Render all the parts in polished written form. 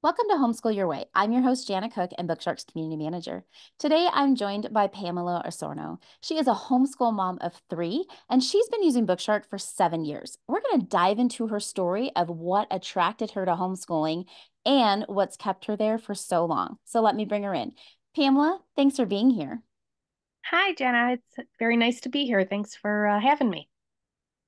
Welcome to Homeschool Your Way. I'm your host, Janna Cook, and BookShark's community manager. Today, I'm joined by Pamela Osorno. She is a homeschool mom of 3, and she's been using BookShark for 7 years. We're going to dive into her story of what attracted her to homeschooling and what's kept her there for so long. So let me bring her in. Pamela, thanks for being here. Hi, Jenna. It's very nice to be here. Thanks for having me.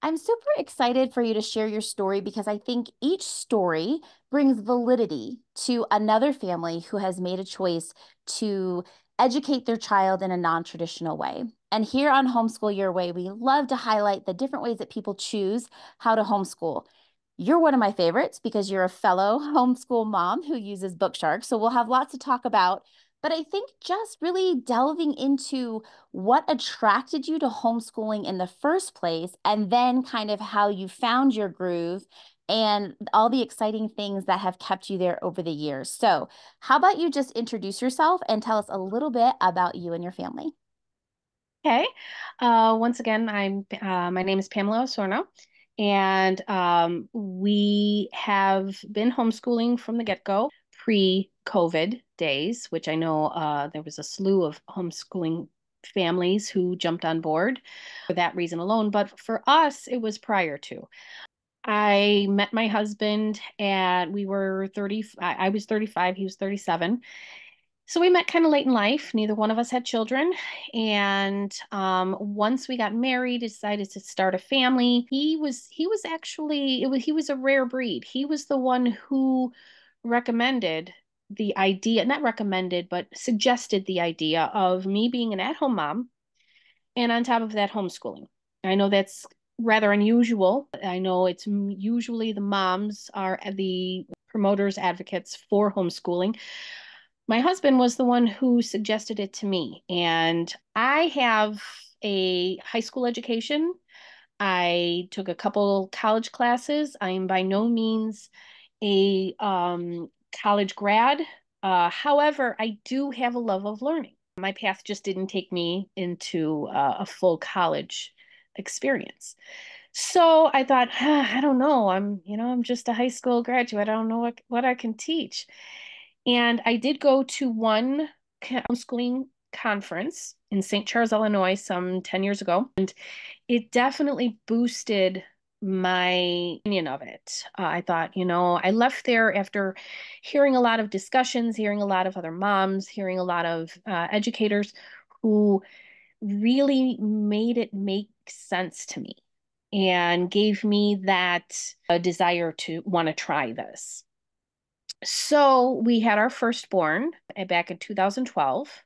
I'm super excited for you to share your story because I think each story brings validity to another family who has made a choice to educate their child in a non-traditional way. And here on Homeschool Your Way, we love to highlight the different ways that people choose how to homeschool. You're one of my favorites because you're a fellow homeschool mom who uses BookShark. So we'll have lots to talk about. But I think just really delving into what attracted you to homeschooling in the first place, and then kind of how you found your groove and all the exciting things that have kept you there over the years. So, how about you just introduce yourself and tell us a little bit about you and your family? Okay. Once again, my name is Pamela Osorno, and we have been homeschooling from the get-go, pre-COVID days, which I know there was a slew of homeschooling families who jumped on board for that reason alone. But for us, it was prior to. I met my husband and we were 30. I was 35, he was 37. So we met kind of late in life. Neither one of us had children. And once we got married, decided to start a family. He was actually he was a rare breed. He was the one who recommended the idea, not recommended, but suggested the idea of me being an at-home mom and on top of that, homeschooling. I know that's rather unusual. I know it's usually the moms are the promoters, advocates for homeschooling. My husband was the one who suggested it to me, and I have a high school education. I took a couple college classes. I'm by no means a college grad. However, I do have a love of learning. My path just didn't take me into a full college experience. So I thought, I don't know. I'm just a high school graduate. I don't know what I can teach. And I did go to one homeschooling conference in St. Charles, Illinois, some 10 years ago. And it definitely boosted my opinion of it. I thought, I left there after hearing a lot of discussions, hearing a lot of other moms, hearing a lot of educators who really made it make sense to me and gave me that desire to want to try this. So we had our firstborn back in 2012.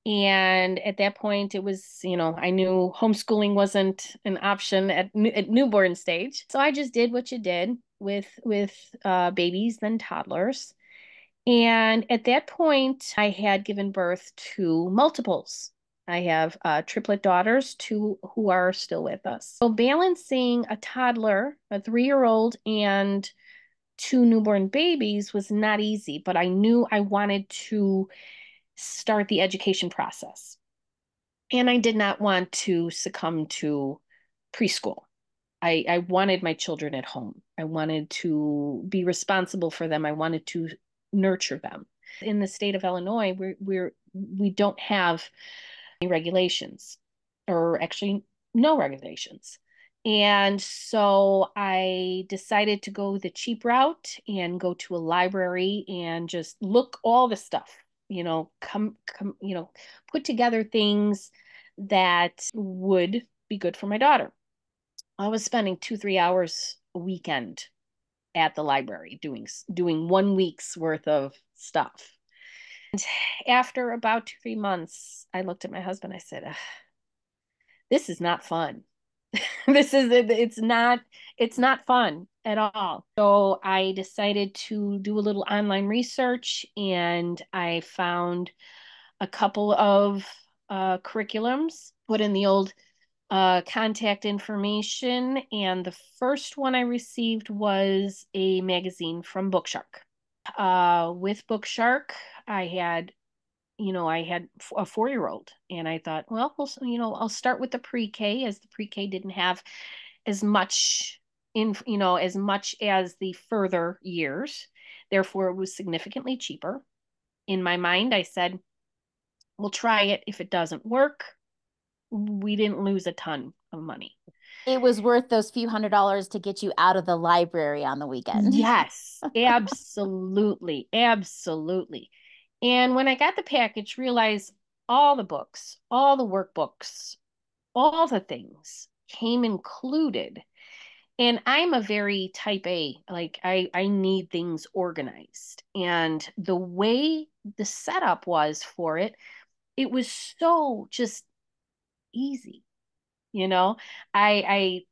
And at that point, it was, I knew homeschooling wasn't an option at newborn stage. So I just did what you did with babies, then toddlers. And at that point, I had given birth to multiples. I have triplet daughters, 2 who are still with us. So balancing a toddler, a 3-year-old, and 2 newborn babies was not easy, but I knew I wanted to start the education process. And I did not want to succumb to preschool. I wanted my children at home. I wanted to be responsible for them. I wanted to nurture them. In the state of Illinois, we don't have any regulations, or actually no regulations. And so I decided to go the cheap route and go to a library and just look all the stuff, put together things that would be good for my daughter. I was spending 2, 3 hours a weekend at the library doing 1 week's worth of stuff. And after about 2, 3 months, I looked at my husband. I said, "This is not fun. It's not fun at all." So I decided to do a little online research, and I found a couple of curriculums, put in the old contact information, and the first one I received was a magazine from BookShark. With BookShark, I had a 4-year-old, and I thought, well, I'll start with the pre-K, as the pre-K didn't have as much as much as the further years. Therefore, it was significantly cheaper. In my mind, I said, we'll try it. If it doesn't work, we didn't lose a ton of money. It was worth those few $100s to get you out of the library on the weekend. Yes, absolutely, absolutely. And when I got the package, realized all the books, all the workbooks, all the things came included. And I'm a very type A, like I need things organized. And the way the setup was for it, it was so just easy, you know. I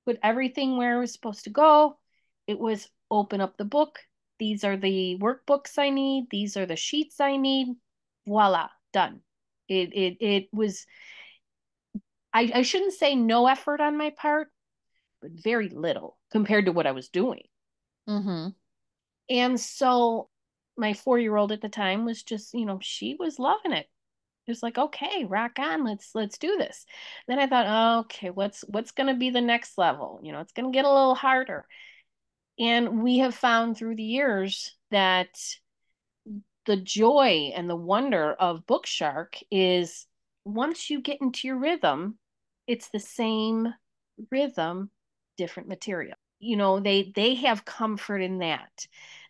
put everything where it was supposed to go. It was open up the book. These are the workbooks I need. These are the sheets I need. Voila, done. It was I shouldn't say no effort on my part, but very little compared to what I was doing. Hmm. And so my 4-year-old at the time was just, she was loving it. It was like, okay, rock on, let's do this. Then I thought, oh, okay, what's gonna be the next level? It's gonna get a little harder. And we have found through the years that the joy and the wonder of BookShark is once you get into your rhythm, it's the same rhythm, different material. They have comfort in that.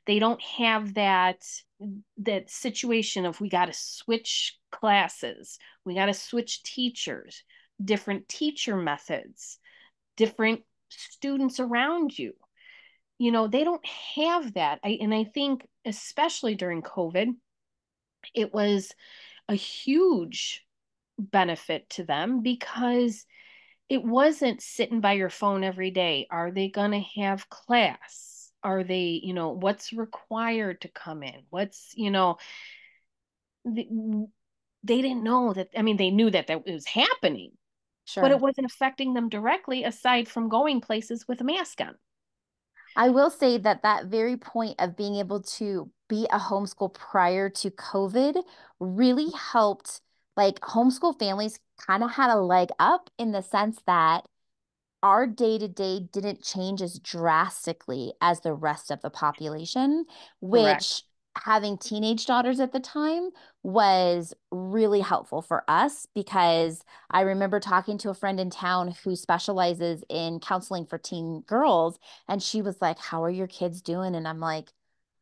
They don't have that situation of we got to switch classes, we got to switch teachers, different teacher methods, different students around you. They don't have that. And I think especially during COVID, it was a huge benefit to them because it wasn't sitting by your phone every day. Are they going to have class? Are they, what's required to come in? They, they didn't know that. I mean, they knew that was happening, but it Sure. wasn't affecting them directly aside from going places with a mask on. I will say that that very point of being able to be a homeschool prior to COVID really helped. Like homeschool families kind of had a leg up in the sense that our day to day didn't change as drastically as the rest of the population, Correct. which having teenage daughters at the time was really helpful for us because I remember talking to a friend in town who specializes in counseling for teen girls, and she was like, "How are your kids doing?" And I'm like,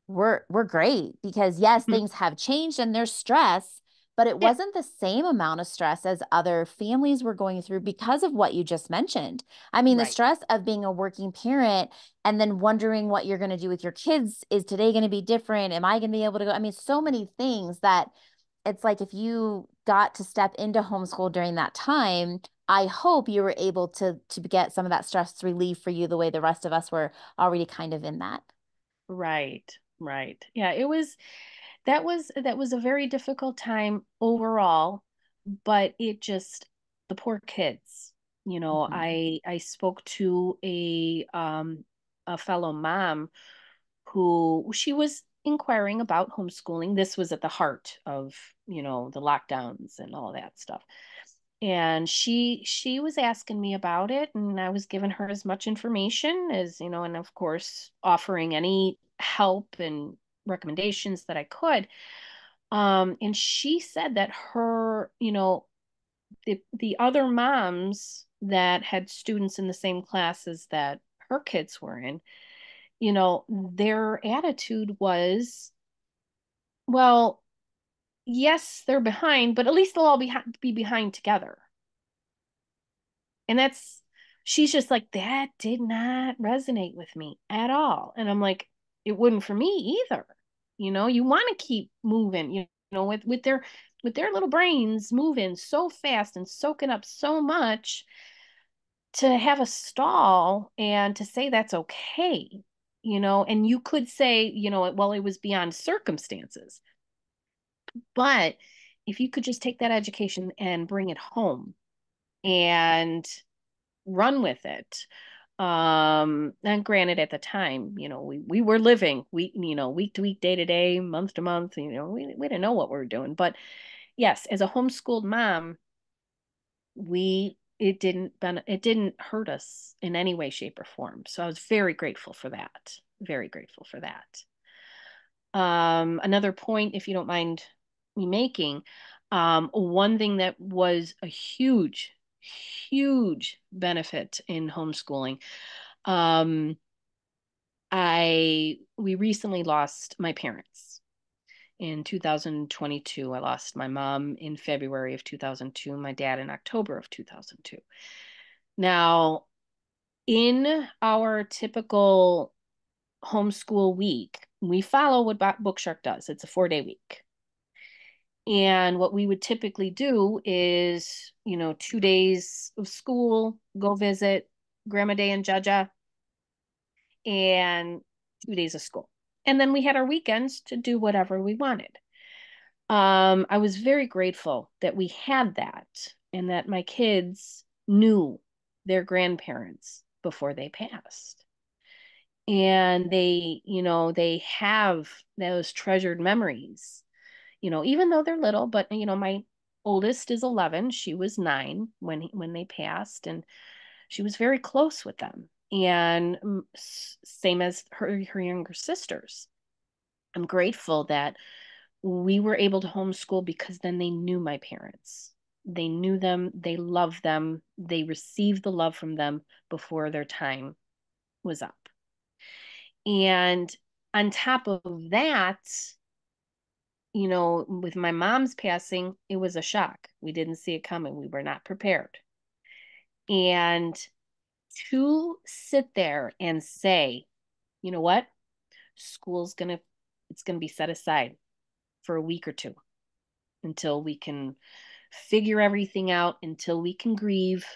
we're great because yes, things have changed and there's stress, but it Yeah, wasn't the same amount of stress as other families were going through because of what you just mentioned. I mean, the right. stress of being a working parent and then wondering what you're going to do with your kids. Is today going to be different? Am I going to be able to go? I mean, so many things that it's like if you got to step into homeschool during that time, I hope you were able to get some of that stress relief for you the way the rest of us were already kind of in that. Right, right. Yeah, that was a very difficult time overall, but it just the poor kids. Mhm. I spoke to a fellow mom who she was inquiring about homeschooling. This was at the heart of, the lockdowns and all that stuff. And she was asking me about it, and I was giving her as much information as, and of course offering any help and recommendations that I could. And she said that the other moms that had students in the same classes that her kids were in, their attitude was, well, yes, they're behind, but at least they'll all be behind together. And she's just like, that did not resonate with me at all. And I'm like, it wouldn't for me either. You want to keep moving, with their little brains moving so fast and soaking up so much to have a stall and to say that's okay, and you could say, well, it was beyond circumstances. But if you could just take that education and bring it home and run with it. And granted, at the time, we were living week to week, day to day, month to month, we didn't know what we were doing. But yes, as a homeschooled mom, it didn't hurt us in any way, shape, or form. So I was very grateful for that. Very grateful for that. Another point, if you don't mind me making, one thing that was a huge, huge benefit in homeschooling. Um, we recently lost my parents in 2022. I lost my mom in February of 2002, my dad in October of 2002. Now, in our typical homeschool week, we follow what BookShark does. It's a 4-day week. And what we would typically do is, 2 days of school, go visit Grandma Day and Jaja, and 2 days of school. And then we had our weekends to do whatever we wanted. I was very grateful that we had that and that my kids knew their grandparents before they passed. And they have those treasured memories, even though they're little, but my oldest is 11. She was 9 when they passed, and she was very close with them. And same as her younger sisters. I'm grateful that we were able to homeschool because then they knew my parents. They knew them, they loved them, they received the love from them before their time was up. And on top of that, with my mom's passing, it was a shock. We didn't see it coming. We were not prepared. And to sit there and say, you know what? School's gonna it's gonna be set aside for a week or two until we can figure everything out, until we can grieve,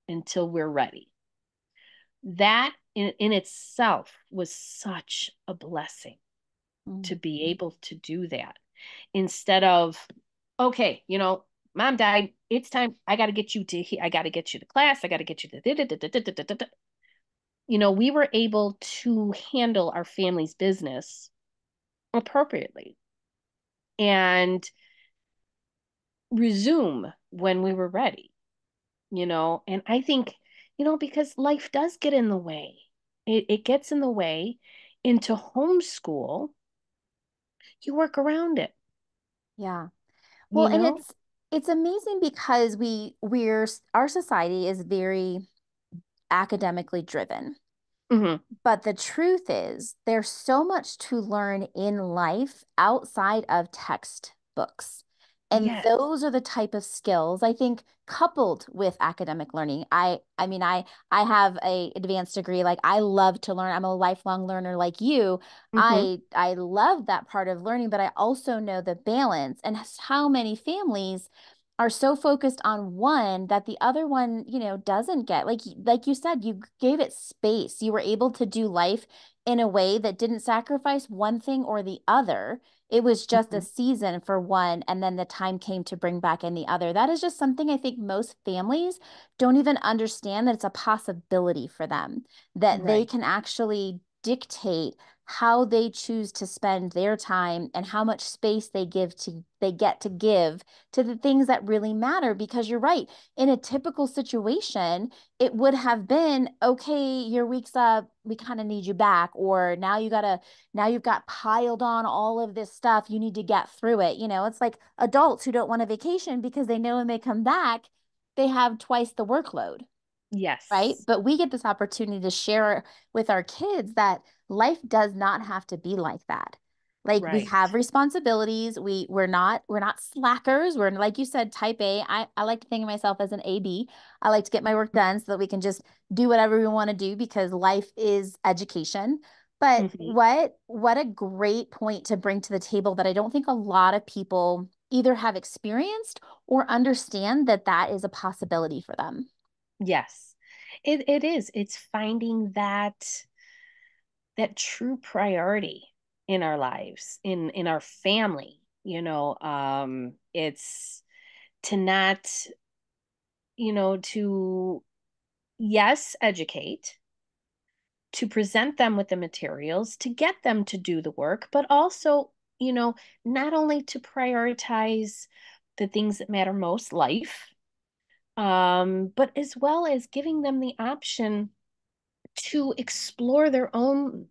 until we're ready. That in itself was such a blessing to Mm. be able to do that instead of, okay, mom died. It's time. I got to get you to class. I got to get you to, we were able to handle our family's business appropriately and resume when we were ready, and I think, because life does get in the way, it gets in the way. Into homeschool, you work around it, Yeah. Well, you and know? it's amazing because our society is very academically driven. Hmm. But the truth is, there's so much to learn in life outside of textbooks. And Yes. those are the type of skills I think coupled with academic learning. I mean, I have a advanced degree. Like I love to learn. I'm a lifelong learner like you. Hmm. I love that part of learning, but I also know the balance and how many families are so focused on one that the other one, doesn't get. Like you said, you gave it space. You were able to do life in a way that didn't sacrifice one thing or the other. It was just a Hmm. season for one, and then the time came to bring back in the other. That is just something I think most families don't even understand that it's a possibility for them, that they Right. can actually dictate how they choose to spend their time and how much space they get to give to the things that really matter. Because you're right, in a typical situation, it would have been, okay, your week's up, we kind of need you back, or now you've got piled on all of this stuff, you need to get through it. It's like adults who don't want a vacation because they know when they come back, they have twice the workload, right? Yes. But we get this opportunity to share with our kids that life does not have to be like that. Like we Right. have responsibilities. We're not slackers. We're like you said, type A. I like to think of myself as an AB. I like to get my work done so that we can just do whatever we want to do because life is education. But Hmm. what a great point to bring to the table that I don't think a lot of people either have experienced or understand that that is a possibility for them. Yes. It is. It's finding that true priority in our lives, in our family, it's to not, to, yes, educate, to present them with the materials, to get them to do the work, but also, not only to prioritize the things that matter most, life, but as well as giving them the option to explore their own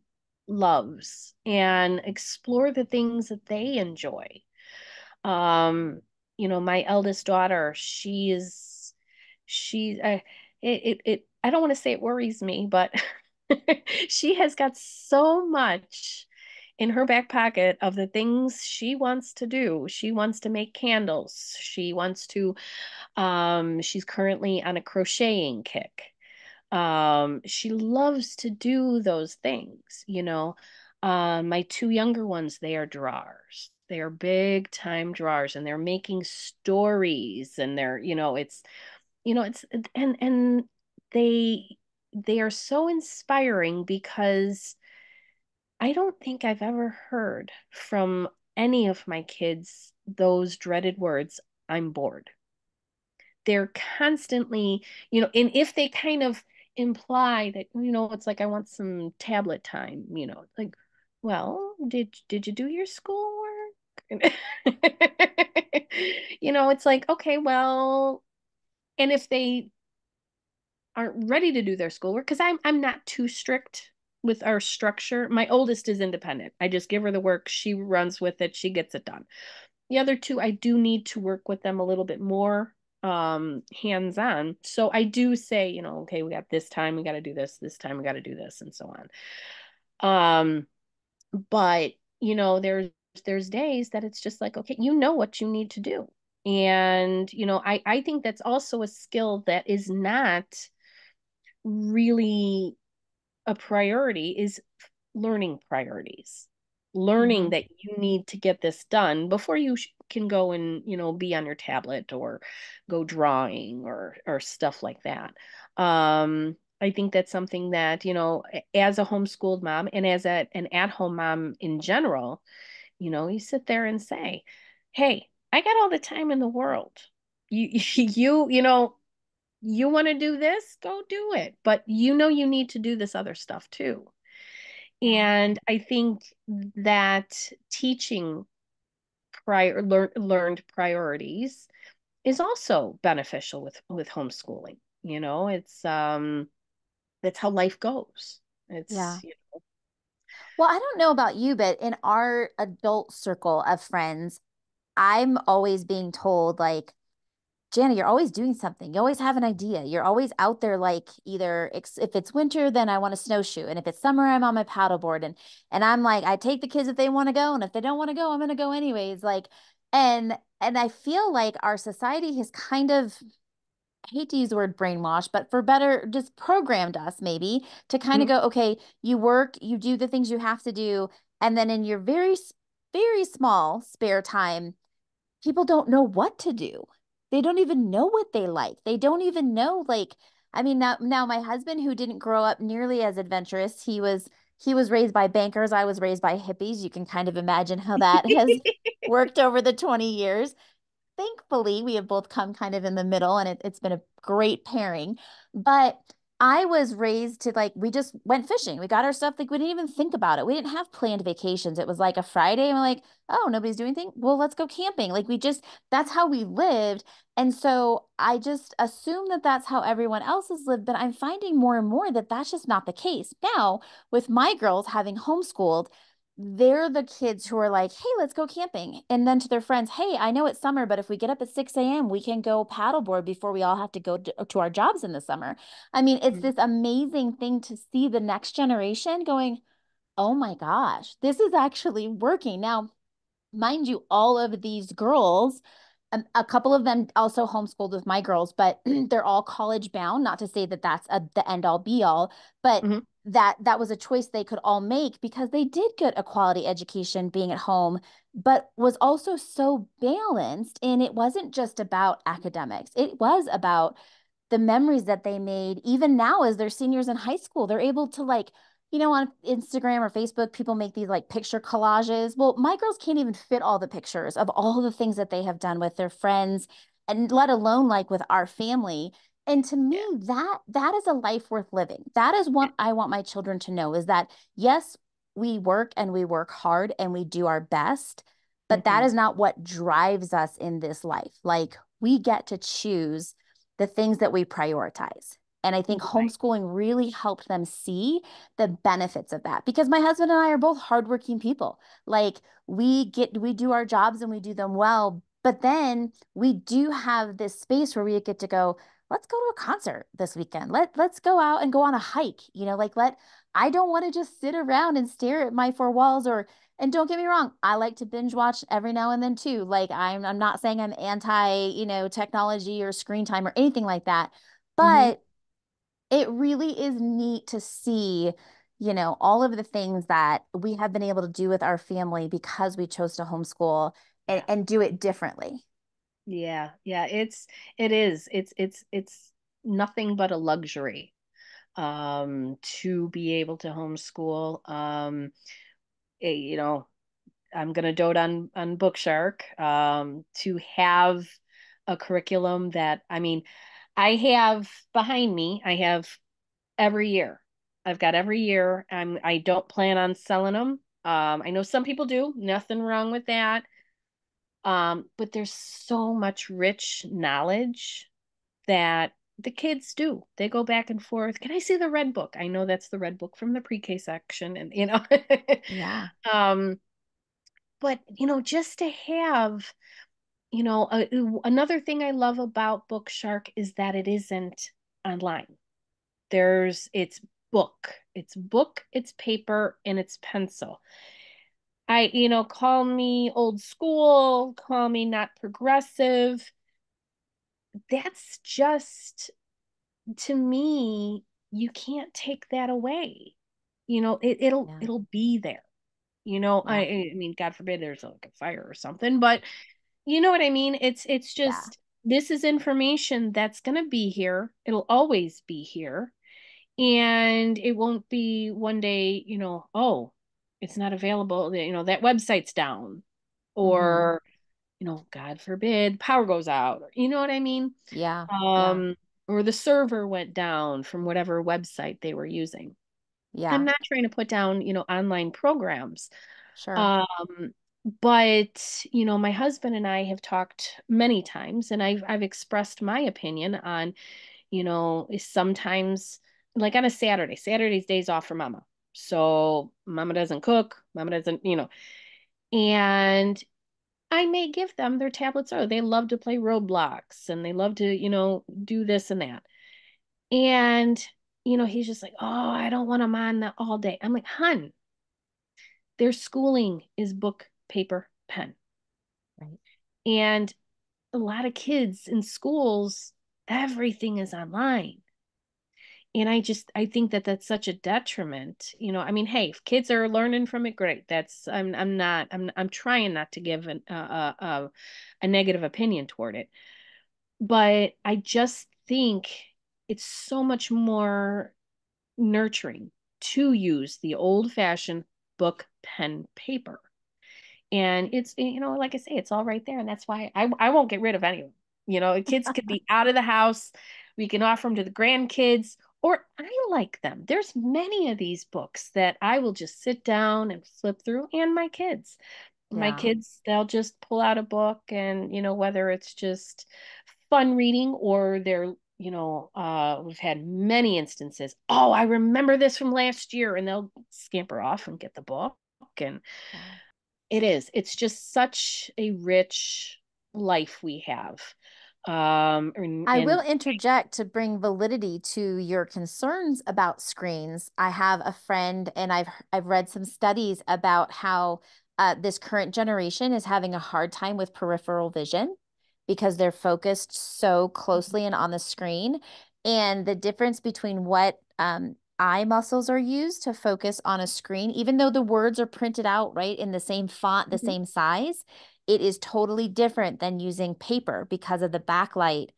loves and explore the things that they enjoy. Um, my eldest daughter, she, I don't want to say it worries me, but she has got so much in her back pocket of the things she wants to do. She wants to make candles. She's currently on a crocheting kick. She loves to do those things. My two younger ones, they are drawers. They are big time drawers and they're making stories and it's and they they are so inspiring because I don't think I've ever heard from any of my kids those dreaded words, I'm bored. They're constantly, and if they kind of imply that, it's like I want some tablet time, like, well, did you do your schoolwork? It's like, okay, well, and if they aren't ready to do their schoolwork, because I'm not too strict with our structure. My oldest is independent. I just give her the work, she runs with it, she gets it done. The other two, I do need to work with them a little bit more hands-on. So I do say, okay, we got this time, we got to do this time we got to do this, and so on. But there's days that it's just like, okay, you know what you need to do. And I think that's also a skill that is not really a priority is learning priorities, learning Mhm. that you need to get this done before you can go and be on your tablet or go drawing or stuff like that. I think that's something that as a homeschooled mom and as an at-home mom in general, you sit there and say, hey, I got all the time in the world. You want to do this, go do it. But you need to do this other stuff too. Yeah. And I think that teaching learned priorities is also beneficial with homeschooling. That's how life goes. Yeah. It's Well, I don't know about you, but in our adult circle of friends, I'm always being told, like, Janna, you're always doing something. You always have an idea. You're always out there, like either if it's winter, then I want to snowshoe, and if it's summer, I'm on my paddleboard, and I'm like, I take the kids if they want to go, and if they don't want to go, I'm gonna go anyways. Like, and I feel like our society has kind of, I hate to use the word brainwash, but for better, just programmed us maybe to kind of Mhm. go, okay, you work, you do the things you have to do, and then in your very small spare time, people don't know what to do. They don't even know what they like. They don't even know, like, I mean, now my husband, who didn't grow up nearly as adventurous, he was raised by bankers. I was raised by hippies. You can kind of imagine how that has worked over the 20 years. Thankfully, we have both come kind of in the middle, and it's been a great pairing. But I was raised to, like, we just went fishing. We got our stuff, like, we didn't even think about it. We didn't have planned vacations. It was like a Friday, and we're like, oh, nobody's doing anything. Well, let's go camping. Like, that's how we lived. And so I just assume that that's how everyone else has lived. But I'm finding more and more that that's just not the case. Now, with my girls having homeschooled, they're the kids who are like, hey, let's go camping. And then to their friends, hey, I know it's summer, but if we get up at 6 a.m., we can go paddleboard before we all have to go to our jobs in the summer. I mean, it's this amazing thing to see the next generation going, oh my gosh, this is actually working. Now, mind you, all of these girls, a couple of them also homeschooled with my girls, but they're all college bound. Not to say that that's the end all be all, but Mhm. that was a choice they could all make because they did get a quality education being at home, but was also so balanced. And it wasn't just about academics, it was about the memories that they made. Even now, as they're seniors in high school, they're able to, like, on Instagram or Facebook, people make these like picture collages. Well, my girls can't even fit all the pictures of all the things that they have done with their friends, and let alone like with our family. And to me, Yeah. that is a life worth living. That is what I want my children to know, is that yes, we work and we work hard and we do our best, but that Mhm. is not what drives us in this life. Like, we get to choose the things that we prioritize. And I think Right. homeschooling really helped them see the benefits of that because my husband and I are both hardworking people. Like we do our jobs and we do them well, but then we do have this space where we get to go, let's go to a concert this weekend. Let's go out and go on a hike. I don't want to just sit around and stare at my four walls or and don't get me wrong, I like to binge watch every now and then too. Like I'm not saying I'm anti, technology or screen time or anything like that, Hmm. but it really is neat to see, all of the things that we have been able to do with our family because we chose to homeschool and, Yeah. and do it differently. Yeah. Yeah. It is. It's nothing but a luxury to be able to homeschool. You know, I'm gonna dote on BookShark, to have a curriculum that I mean, I have behind me, I have every year. I've got every year. I don't plan on selling them. I know some people do, nothing wrong with that. But there's so much rich knowledge that the kids do. They go back and forth. Can I see the red book? I know that's the red book from the pre-K section, and Yeah, um, but just to have, another thing I love about Bookshark is that it isn't online. It's book, it's paper, and it's pencil. Call me old school, call me not progressive. That's just, to me, you can't take that away. It'll yeah, it'll be there. yeah, I mean, God forbid there's like a fire or something, but you know what I mean? It's yeah, just, this is information that's gonna be here. It'll always be here. And it won't be one day, oh, it's not available, that website's down, hmm, or God forbid power goes out. You know what I mean? yeah, yeah, Um, or the server went down from whatever website they were using. I'm yeah, not trying to put down, online programs. sure, Um, but my husband and I have talked many times, and I've expressed my opinion on, is sometimes, like on a Saturday's days off for mama. So mama doesn't cook, mama doesn't, and I may give them their tablets. Or they love to play Roblox and they love to, do this and that. And, he's just like, oh, I don't want them on that all day. I'm like, hun, their schooling is book, paper, pen. right, And a lot of kids in schools, everything is online. And I think that that's such a detriment. I mean, hey, if kids are learning from it, great. I'm trying not to give a negative opinion toward it. But I just think it's so much more nurturing to use the old-fashioned book, pen, paper. And it's, like I say, it's all right there. And that's why I won't get rid of anyone. Kids could be out of the house. We can offer them to the grandkids, or I like them. There's many of these books that I will just sit down and flip through, and my kids. My yeah. kids, they'll just pull out a book, and, whether it's just fun reading, or we've had many instances. Oh, I remember this from last year, and they'll scamper off and get the book. And Yeah. it's just such a rich life we have. I will And interject to bring validity to your concerns about screens. I have a friend, and I've read some studies about how this current generation is having a hard time with peripheral vision because they're focused so closely and on the screen. And the difference between what eye muscles are used to focus on a screen, even though the words are printed out right in the same font, the Mhm. same size, it is totally different than using paper because of the backlight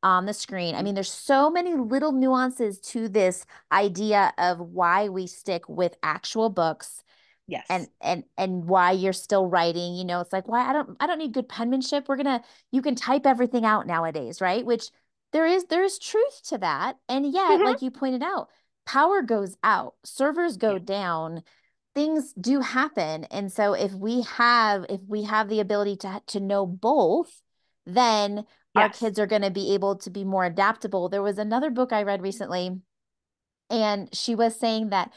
on the screen. I mean, there's so many little nuances to this idea of why we stick with actual books and Yes. and why you're still writing. It's like, why I don't need good penmanship. You can type everything out nowadays, right? Which there is truth to that. And yet, Mhm. like you pointed out, power goes out, servers Yeah. go down, things do happen. And so if we have the ability to know both, then our Yes. kids are going to be able to be more adaptable. There was another book I read recently, and she was saying that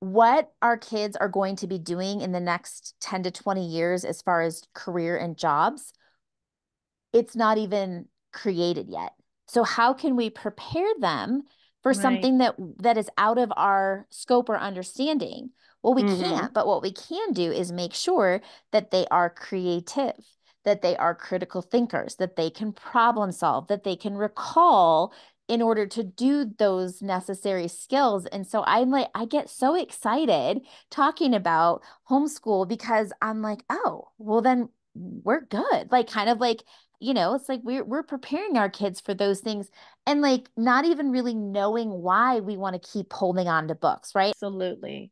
what our kids are going to be doing in the next 10 to 20 years as far as career and jobs, it's not even created yet. So how can we prepare them for Right. something that is out of our scope or understanding? Well, we Mm-hmm. can't, but what we can do is make sure that they are creative, that they are critical thinkers, that they can problem solve, that they can recall in order to do those necessary skills. And so I'm like, I get so excited talking about homeschool because I'm like, oh, well, then we're good. Like, kind of like, it's like we're preparing our kids for those things and like not even really knowing why we want to keep holding on to books, right? Absolutely.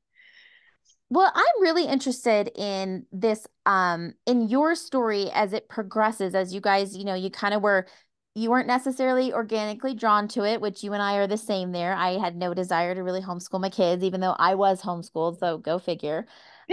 Well, I'm really interested in this, in your story as it progresses, as you guys, you kind of you weren't necessarily organically drawn to it, which you and I are the same there. I had no desire to really homeschool my kids, even though I was homeschooled, so go figure.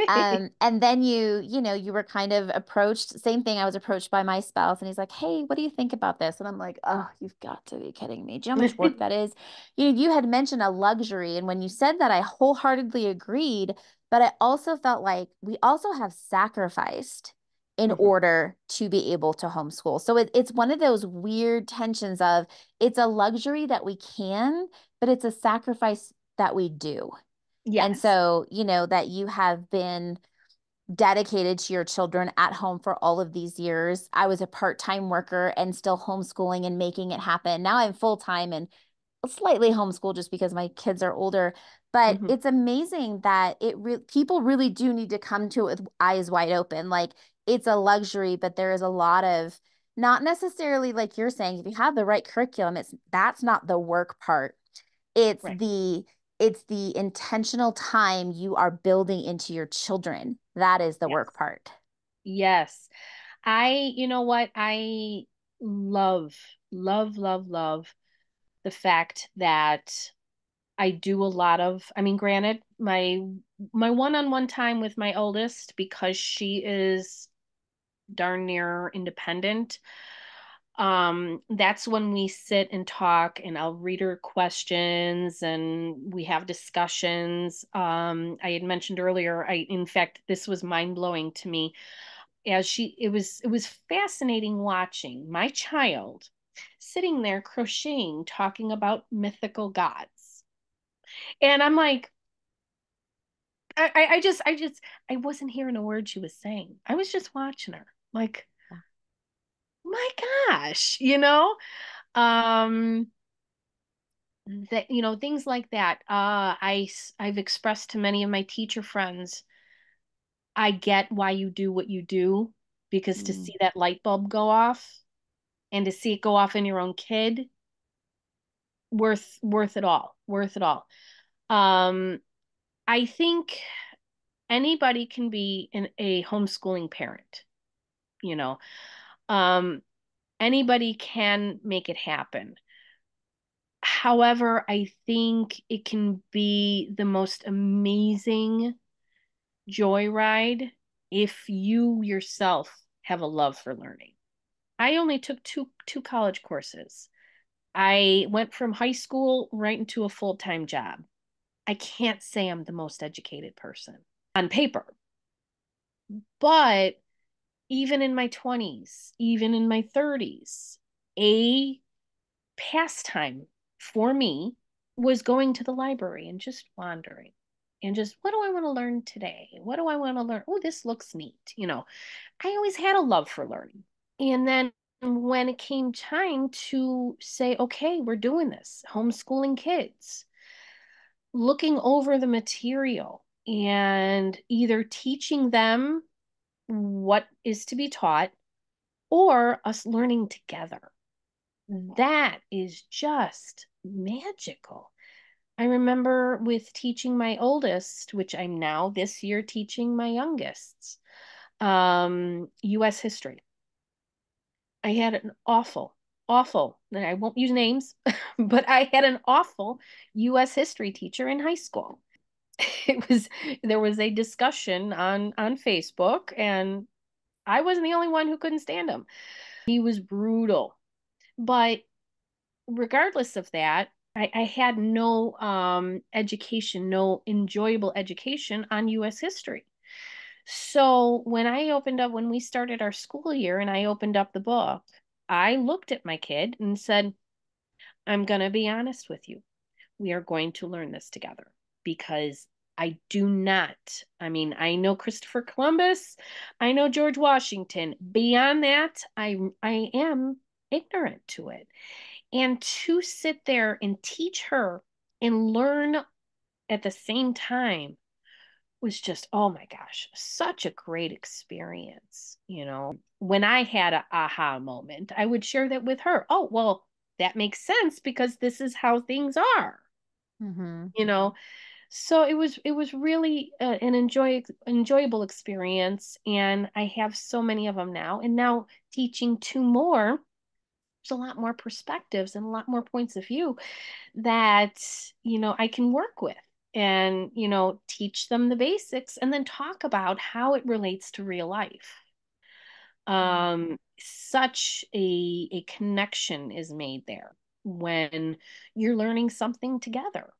And then you were kind of approached, same thing. I was approached by my spouse and he's like, "Hey, what do you think about this?" And I'm like, "Oh, you've got to be kidding me. Do you know how much work that is?" You had mentioned a luxury. And when you said that, I wholeheartedly agreed. But I also felt like we also have sacrificed in Mhm. order to be able to homeschool. So it's one of those weird tensions of it's a luxury that we can, but it's a sacrifice that we do. And Yes. so, that you have been dedicated to your children at home for all of these years. I was a part-time worker and still homeschooling and making it happen. Now I'm full-time and slightly homeschool just because my kids are older. But Hmm. it's amazing that people really do need to come to it with eyes wide open. Like it's a luxury, but there is a lot of not necessarily like you're saying, if you have the right curriculum, that's not the work part. It's Right. the intentional time you are building into your children. That is the work Yes. part. Yes. You know what? I love, love the fact that I do a lot of, I mean, granted, my one-on-one time with my oldest, because she is darn near independent, that's when we sit and talk and I'll read her questions and we have discussions. I had mentioned earlier, in fact, this was mind-blowing to me as it was fascinating watching my child sitting there crocheting, talking about mythical gods. And I'm like, I wasn't hearing a word she was saying. I was just watching her. Like, my gosh, Um, that things like that. I've expressed to many of my teacher friends, I get why you do what you do, because to Mm. see that light bulb go off and to see it go off in your own kid, worth it all. Worth it all. Um, I think anybody can be a homeschooling parent, you know. Um, Anybody can make it happen. However, I think it can be the most amazing joyride if you yourself have a love for learning. I only took two college courses. I went from high school right into a full-time job. I can't say I'm the most educated person on paper, but even in my 20s, even in my 30s, a pastime for me was going to the library and just wandering and just, what do I want to learn today? What do I want to learn? Oh, this looks neat. I always had a love for learning. And then when it came time to say, okay, we're doing this, homeschooling kids, looking over the material and either teaching them what is to be taught or us learning together. That is just magical. I remember with teaching my oldest, which I'm now this year teaching my youngest, US history. I had an awful, and I won't use names, but I had an awful US history teacher in high school. It was there was a discussion on Facebook, and I wasn't the only one who couldn't stand him. He was brutal. But regardless of that, I had no education, no enjoyable education on US history. So when we started our school year and I opened up the book, I looked at my kid and said, I'm going to be honest with you. We are going to learn this together because I do not. I mean, I know Christopher Columbus, I know George Washington. Beyond that, I am ignorant to it. And to sit there and teach her and learn at the same time was just, oh my gosh, such a great experience. When I had a aha moment, I would share that with her. Oh, well, that makes sense because this is how things are, Hmm. you know. So it was really an enjoyable experience, and I have so many of them now. And now teaching two more, there's a lot more perspectives and a lot more points of view that I can work with and teach them the basics and then talk about how it relates to real life. Such a connection is made there when you're learning something together.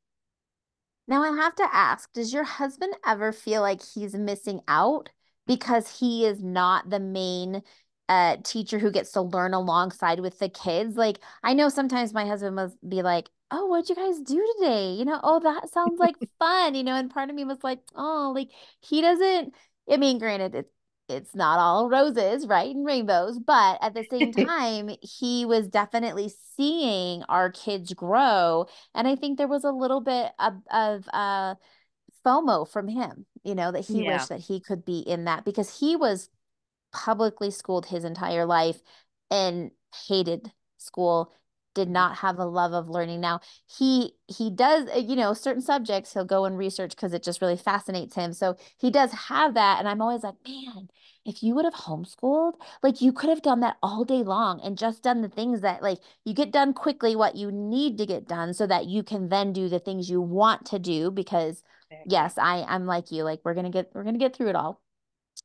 Now, I have to ask, does your husband ever feel like he's missing out because he is not the main teacher who gets to learn alongside with the kids? Like, I know sometimes my husband must be like, oh, what'd you guys do today? Oh, that sounds like fun, and part of me was like, oh, like he doesn't, I mean, granted, it's not all roses, right? And rainbows, but at the same time, he was definitely seeing our kids grow, and I think there was a little bit of FOMO from him, that he Yeah. wished that he could be in that because he was publicly schooled his entire life and hated school, did Mhm. not have a love of learning. Now, he does, certain subjects he'll go and research because it just really fascinates him. So he does have that. And I'm always like, man, if you would have homeschooled, like you could have done that all day long and just done the things that like you get done quickly, what you need to get done so that you can then do the things you want to do. Because Exactly. yes, I'm like you, like we're gonna get through it all.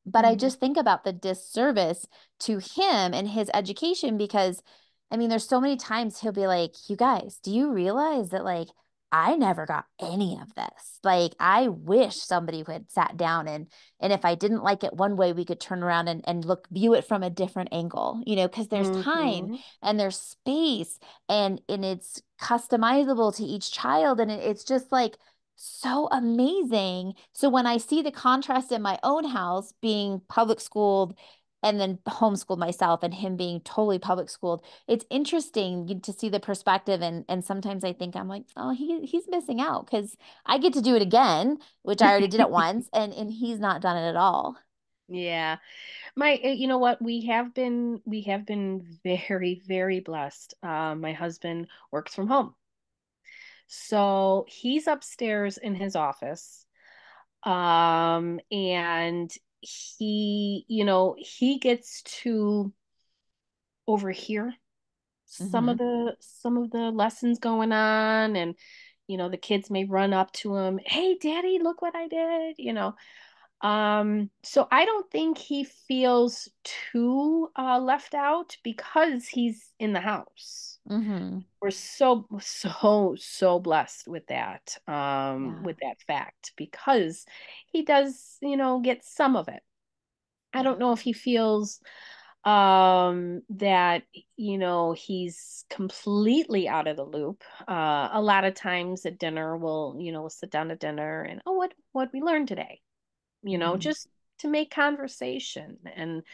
But I Mhm. just think about the disservice to him and his education because, I mean, there's so many times he'll be like, you guys, do you realize that, like, I never got any of this? Like, I wish somebody had sat down and if I didn't like it one way, we could turn around and view it from a different angle, because there's time Mhm. and there's space and it's customizable to each child. And it's just like, so amazing. So when I see the contrast in my own house being public schooled and then homeschooled myself and him being totally public schooled, it's interesting to see the perspective and sometimes I think I'm like, oh, he's missing out because I get to do it again, which I already did it once, and he's not done it at all. Yeah. You know what? We have been very, very blessed. My husband works from home. So he's upstairs in his office. And he gets to overhear Hmm. some of the lessons going on, and the kids may run up to him, "Hey, Daddy, look what I did," So I don't think he feels too left out because he's in the house. Hmm. We're so, so, so blessed Yeah. with that fact because he does, get some of it. I don't Yeah. know if he feels that he's completely out of the loop. A lot of times at dinner we'll sit down at dinner and, oh, what we learned today, Hmm. just to make conversation and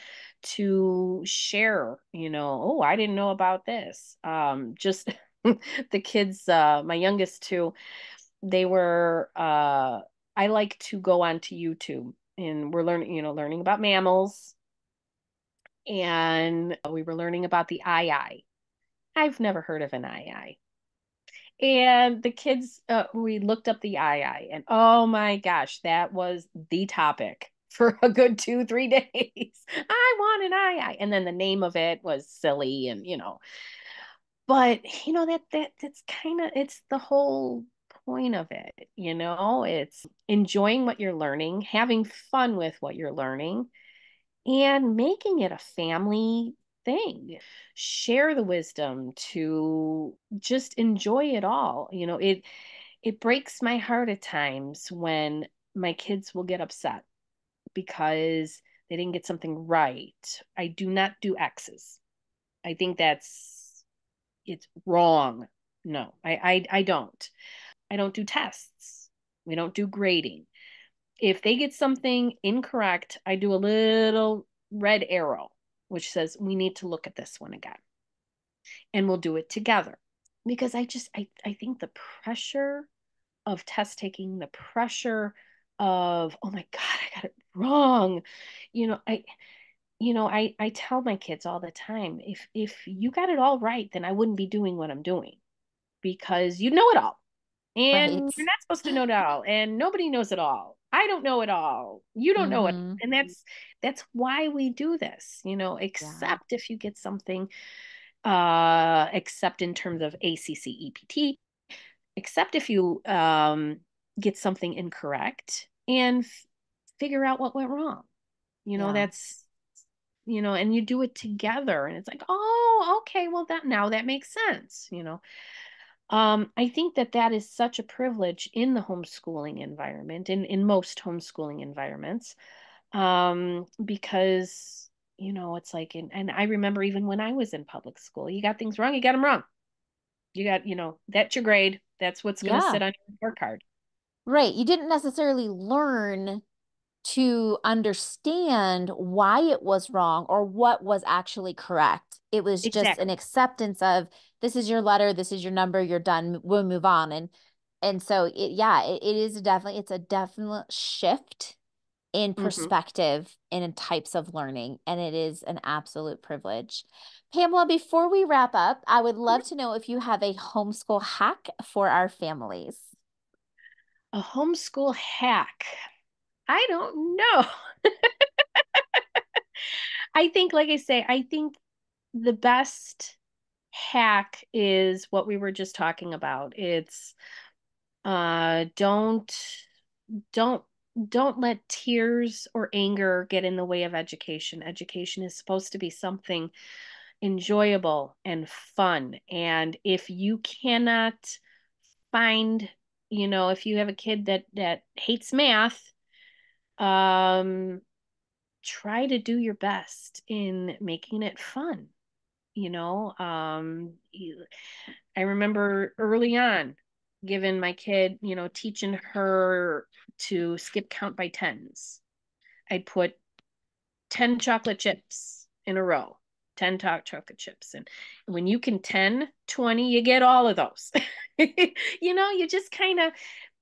to share, oh, I didn't know about this. Just the kids, my youngest two, they were I like to go onto YouTube and we're learning about mammals, and we were learning about the eye. I've never heard of an eye. And the kids, we looked up the eye, and oh my gosh, that was the topic for a good 2, 3 days. I want an eye. And then the name of it was silly, and but that's kind of it's the whole point of it. It's enjoying what you're learning, having fun with what you're learning, and making it a family thing. Share the wisdom, to just enjoy it all. It breaks my heart at times when my kids will get upset because they didn't get something right. I do not do X's. I think it's wrong. No, I don't. I don't do tests. We don't do grading. If they get something incorrect, I do a little red arrow, which says we need to look at this one again. And we'll do it together. Because I think the pressure of test taking, the pressure of, oh my God, I got it wrong. You know, I I tell my kids all the time, if you got it all right, then I wouldn't be doing what I'm doing because you know it all. Right. And you're not supposed to know it all. And nobody knows it all. I don't know it all. You don't know it. Mm-hmm. And that's why we do this, Yeah. except if you get something except in terms of ACCEPT, except if you get something incorrect and figure out what went wrong. Yeah. That's and you do it together and it's like, oh, okay, well that makes sense. I think that is such a privilege in the homeschooling environment, in most homeschooling environments, because it's like, and I remember even when I was in public school, you got things wrong, you got them wrong. You got, that's your grade. That's what's going to Yeah. sit on your report card. Right. You didn't necessarily learn to understand why it was wrong or what was actually correct. It was just an Exactly. acceptance of this is your letter, this is your number, you're done, we'll move on. And so it is definitely it's a definite shift in Hmm. perspective and in types of learning, and it is an absolute privilege. Pamela, before we wrap up, I would love to know if you have a homeschool hack for our families. A homeschool hack. I don't know. I think, like I say, I think the best hack is what we were just talking about. It's don't don't let tears or anger get in the way of education. Education is supposed to be something enjoyable and fun. And if you cannot find, if you have a kid that hates math, um try to do your best in making it fun. I remember early on giving my kid, teaching her to skip count by tens. I'd put 10 chocolate chips in a row, 10 chocolate chips. And when you can 10, 20, you get all of those.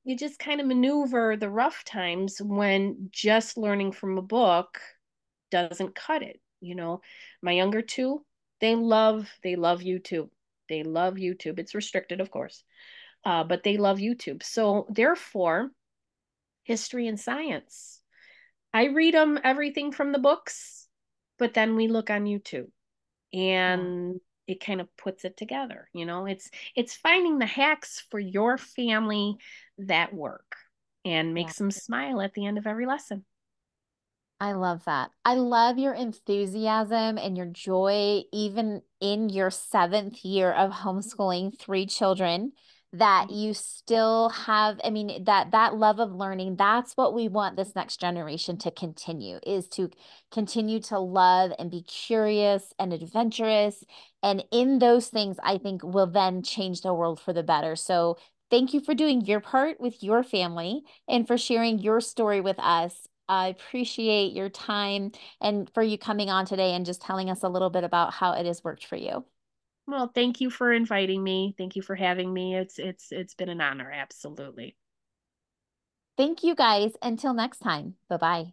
You just kind of maneuver the rough times when just learning from a book doesn't cut it. My younger two, they love YouTube. They love YouTube. It's restricted, of course, but they love YouTube. So therefore, history and science. I read them everything from the books, but then we look on YouTube Yeah. and it kind of puts it together. It's finding the hacks for your family that work and Yeah. makes them smile at the end of every lesson. I love that. I love your enthusiasm and your joy, even in your seventh year of homeschooling three children, that you still have, I mean, that love of learning, that's what we want this next generation to continue, is to continue to love and be curious and adventurous. And in those things, I think will then change the world for the better. So thank you for doing your part with your family and for sharing your story with us. I appreciate your time and for you coming on today and just telling us a little bit about how it has worked for you. Well, thank you for inviting me. Thank you for having me. It's been an honor, absolutely. Thank you guys. Until next time. Bye bye.